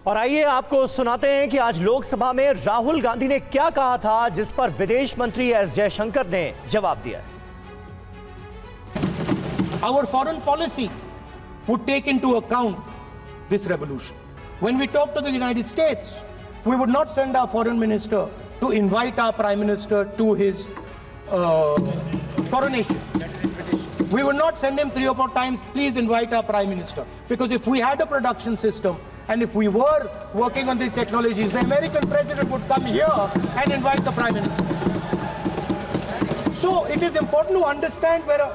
और आइए आपको सुनाते हैं कि आज लोकसभा में राहुल गांधी ने क्या कहा था, जिस पर विदेश मंत्री एस जयशंकर ने जवाब दिया। Our foreign policy would take into account this revolution. When we talk to the United States, we would not send our foreign minister to invite our prime minister to his coronation. We would not send him 3 or 4 times, please invite our prime minister. Because if we had a production system and if we were working on these technologies, the American president would come here and invite the prime minister. So it is important to understand where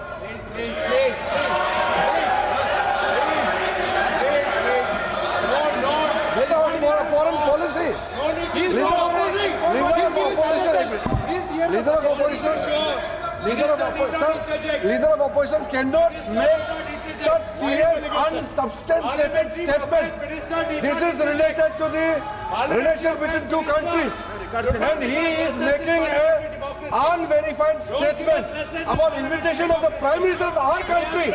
foreign policy. Leader of opposition cannot make such serious unsubstantiated statement. This is related to the relation between two countries, and he is making a unverified statement about invitation of the Prime Minister of our country.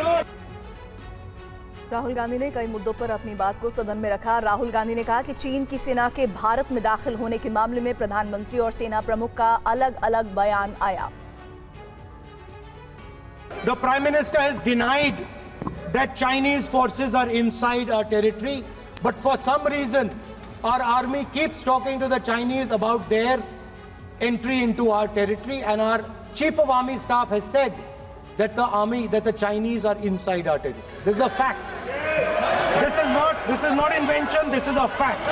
Rahul Gandhi ने कई मुद्दों पर अपनी बात को सदन में रखा। राहुल गांधी ने कहा कि चीन की सेना के भारत में दाखिल होने के मामले में प्रधानमंत्री और सेना प्रमुख का अलग-अलग बयान आया। The Prime Minister has denied that Chinese forces are inside our territory, but for some reason our army keeps talking to the Chinese about their entry into our territory, and our Chief of Army Staff has said that the Chinese are inside our territory. This is a fact. This is not invention, this is a fact.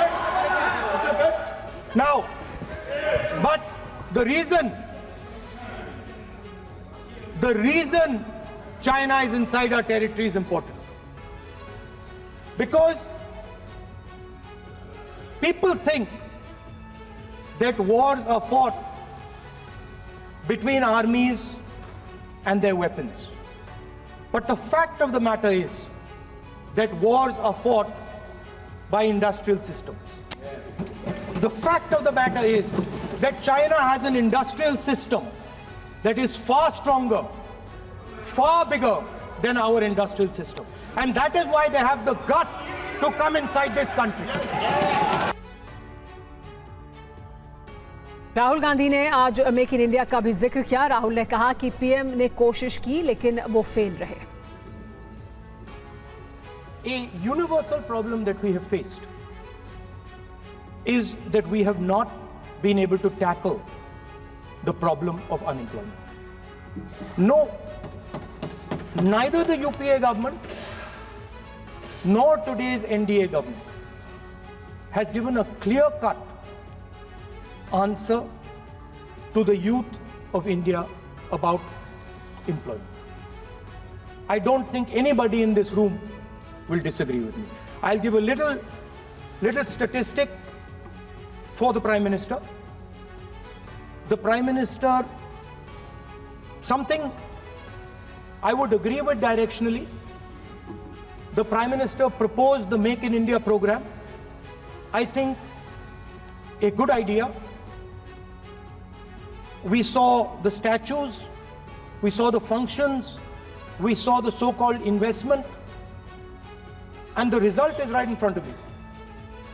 Now, but the reason China is inside our territory is important. Because people think that wars are fought between armies and their weapons. But the fact of the matter is that wars are fought by industrial systems. The fact of the matter is that China has an industrial system that is far stronger, far bigger than our industrial system. And that is why they have the guts to come inside this country. Rahul Gandhi ने आज make in India का भी जिक्र किया। राहुल ने कहा कि PM ने कोशिश की लेकिन वो फेल रहे। A universal problem that we have faced is that we have not been able to tackle the problem of unemployment. No, neither the UPA government nor today's NDA government has given a clear-cut answer to the youth of India about employment. I don't think anybody in this room will disagree with me. I'll give a little statistic for the Prime Minister. The Prime Minister, something I would agree with directionally. The Prime Minister proposed the Make in India program. I think a good idea. We saw the statues, we saw the functions, we saw the so-called investment, and the result is right in front of you.